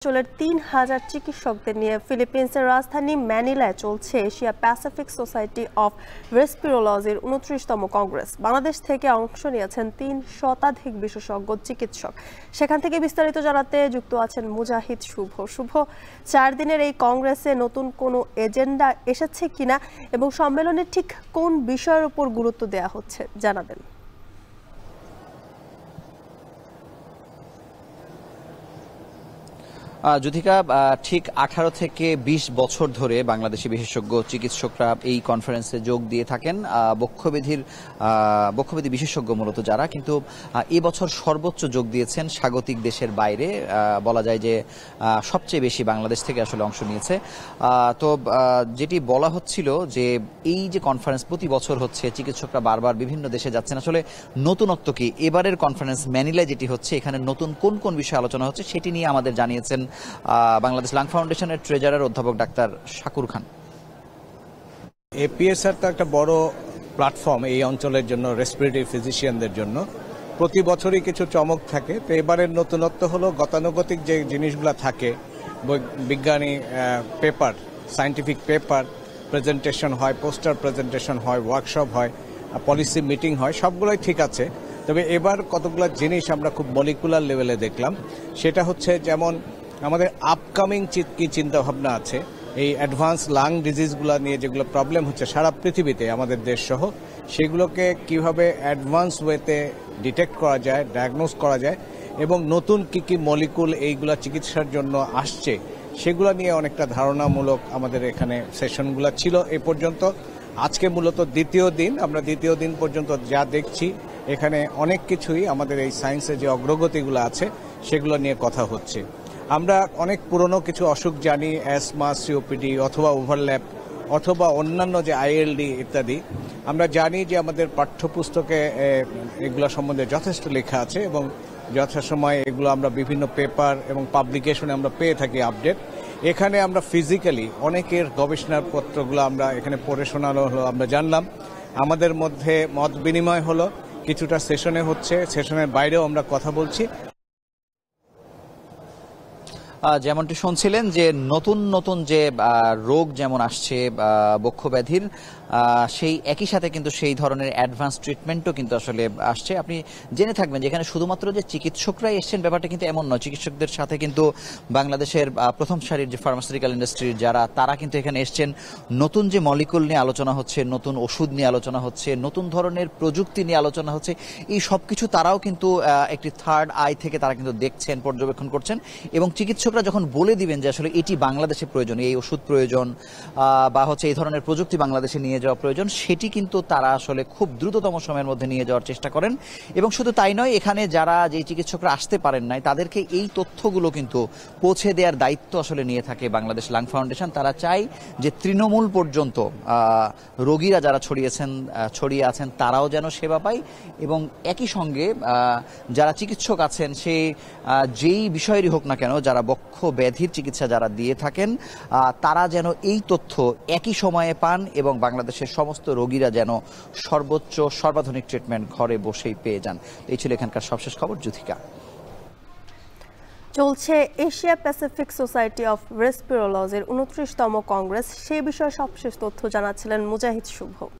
অঞ্চলের ৩,০০০ চিকিৎসকদের নিয়ে ফিলিপিন্সের রাজধানী ম্যানিলায় চলছে এশিয়া প্যাসিফিক সোসাইটি অফ রেসপিরোলজির ২৯তম কংগ্রেস। বাংলাদেশ থেকে অংশ নিয়েছেন ৩ শতাধিক বিশেষজ্ঞ চিকিৎসক। সেখান থেকে বিস্তারিত জানাতে যুক্ত আছেন মুজাহিদ শুভ। ৪ দিনের এই কংগ্রেসে নতুন কোনো এজেন্ডা এসেছে কিনা এবং সম্মেলনে ঠিক কোন বিষয়ের উপর গুরুত্ব দেওয়া হচ্ছে জানাবেন। যুথিকা, ঠিক 18 থেকে 20 বছর ধরে বাংলাদেশি বিশেষজ্ঞ চিকিৎসকরা এই কনফারেন্সে যোগ দিয়ে থাকেন। বক্ষব্যাধি বিশেষজ্ঞ মূলত যারা, কিন্তু এবছর সর্বোচ্চ যোগ দিয়েছেন স্বাগতিক দেশের বাইরে। বলা যায় যে সবচেয়ে বেশি বাংলাদেশ থেকে আসলে অংশ নিয়েছে। তো যেটি বলা হচ্ছিল যে এই যে কনফারেন্স প্রতি বছর হচ্ছে, চিকিৎসকরা বারবার বিভিন্ন দেশে যাচ্ছেন, আসলে নতুনত্ব কি এবারের কনফারেন্স ম্যানিলায় যেটি হচ্ছে, এখানে নতুন কোন কোন বিষয়ে আলোচনা হচ্ছে সেটি নিয়ে আমাদের জানিয়েছেন বাংলাদেশ লাং ফাউন্ডেশনের ট্রেজারার অধ্যাপক ডাক্তার শাকুর খান। এপিএসআর তো একটা বড় প্ল্যাটফর্ম এই অঞ্চলের জন্য, রেসপিরেটরি ফিজিশিয়ানদের জন্য। প্রতি বছরই কিছু চমক থাকে। তো এবারের নতুনত্ব হলো গতানুগতিক যে জিনিসগুলো থাকে, বিজ্ঞানী পেপার, সায়েন্টিফিক পেপার প্রেজেন্টেশন হয়, পোস্টার প্রেজেন্টেশন হয়, ওয়ার্কশপ হয়, পলিসি মিটিং হয়, সবগুলোই ঠিক আছে। তবে এবার কতগুলো জিনিস আমরা খুব মলিকুলার লেভেলে দেখলাম। সেটা হচ্ছে যেমন আমাদের আপকামিং কি চিন্তা ভাবনা আছে এই অ্যাডভান্স লাং ডিজিজগুলো নিয়ে, যেগুলো প্রবলেম হচ্ছে সারা পৃথিবীতে, আমাদের দেশ সহ, সেগুলোকে কিভাবে অ্যাডভান্স ওয়েতে ডিটেক্ট করা যায়, ডায়াগনোজ করা যায়, এবং নতুন কি মলিকুল এইগুলা চিকিৎসার জন্য আসছে, সেগুলো নিয়ে অনেকটা ধারণামূলক আমাদের এখানে সেশনগুলো ছিল এ পর্যন্ত। আজকে মূলত দ্বিতীয় দিন। আমরা দ্বিতীয় দিন পর্যন্ত যা দেখছি, এখানে অনেক কিছুই আমাদের এই সায়েন্সে যে অগ্রগতিগুলো আছে সেগুলো নিয়ে কথা হচ্ছে। আমরা অনেক পুরনো কিছু অসুখ জানি, অ্যাসমা, সিওপিডি অথবা ওভারল্যাপ অথবা অন্যান্য যে আইএলডি ইত্যাদি। আমরা জানি যে আমাদের পাঠ্যপুস্তকে এগুলো সম্বন্ধে যথেষ্ট লেখা আছে এবং যথাসময়ে এগুলো আমরা বিভিন্ন পেপার এবং পাবলিকেশনে আমরা পেয়ে থাকি আপডেট। এখানে আমরা ফিজিক্যালি অনেকের গবেষণার পত্রগুলো আমরা এখানে পড়ে শোনানো হলো, আমরা জানলাম। আমাদের মধ্যে মত বিনিময় হলো, কিছুটা সেশনে হচ্ছে, সেশনের বাইরেও আমরা কথা বলছি। যেমনটি শুনছিলেন যে নতুন নতুন যে রোগ যেমন আসছে বক্ষব্যাধির, সেই একই সাথে কিন্তু সেই ধরনের অ্যাডভান্স ট্রিটমেন্টও কিন্তু আসলে আসছে। আপনি জেনে থাকবেন যে এখানে শুধুমাত্র যে চিকিৎসকরাই এসছেন ব্যাপারটা কিন্তু এমন নয়। চিকিৎসকদের সাথে কিন্তু বাংলাদেশের প্রথম সারির যে ফার্মাসিউটিক্যাল ইন্ডাস্ট্রির যারা, তারা কিন্তু এখানে এসছেন। নতুন যে মলিকুল নিয়ে আলোচনা হচ্ছে, নতুন ওষুধ নিয়ে আলোচনা হচ্ছে, নতুন ধরনের প্রযুক্তি নিয়ে আলোচনা হচ্ছে, এই সব কিছু তারাও কিন্তু একটি থার্ড আই থেকে তারা কিন্তু দেখছেন, পর্যবেক্ষণ করছেন। এবং চিকিৎসকরা যখন বলে দিবেন যে আসলে এটি বাংলাদেশে প্রয়োজন, এই ওষুধ প্রয়োজন বা হচ্ছে এই ধরনের প্রযুক্তি বাংলাদেশে নিয়ে যাওয়া প্রয়োজন, সেটি কিন্তু তারা আসলে খুব দ্রুততম সময়ের মধ্যে নিয়ে যাওয়ার চেষ্টা করেন। এবং শুধু তাই নয়, এখানে যারা যে চিকিৎসকরা আসতে পারেন নাই, তাদেরকে এই তথ্যগুলো কিন্তু পৌঁছে দেওয়ার দায়িত্ব আসলে নিয়ে থাকে বাংলাদেশ লাং ফাউন্ডেশন। তারা চায় যে তৃণমূল পর্যন্ত রোগীরা যারা ছড়িয়ে আছেন তারাও যেন সেবা পায়, এবং একই সঙ্গে যারা চিকিৎসক আছেন, সে যেই বিষয়েরই হোক না কেন, যারা বক্ষ ব্যাধির চিকিৎসা যারা দিয়ে থাকেন, তারা যেন এই তথ্য একই সময়ে পান এবং বাংলাদেশের সমস্ত রোগীরা যেন সর্বাধুনিক ট্রিটমেন্ট ঘরে বসেই পেয়ে যান। এই ছিল এখানকার সবশেষ খবর। যুথিকা, চলছে এশিয়া প্যাসিফিক সোসাইটি অফ রেসপিরোলজির ২৯তম কংগ্রেস। সেই বিষয়ে সবশেষ তথ্য জানাচ্ছিলেন মুজাহিদ শুভ।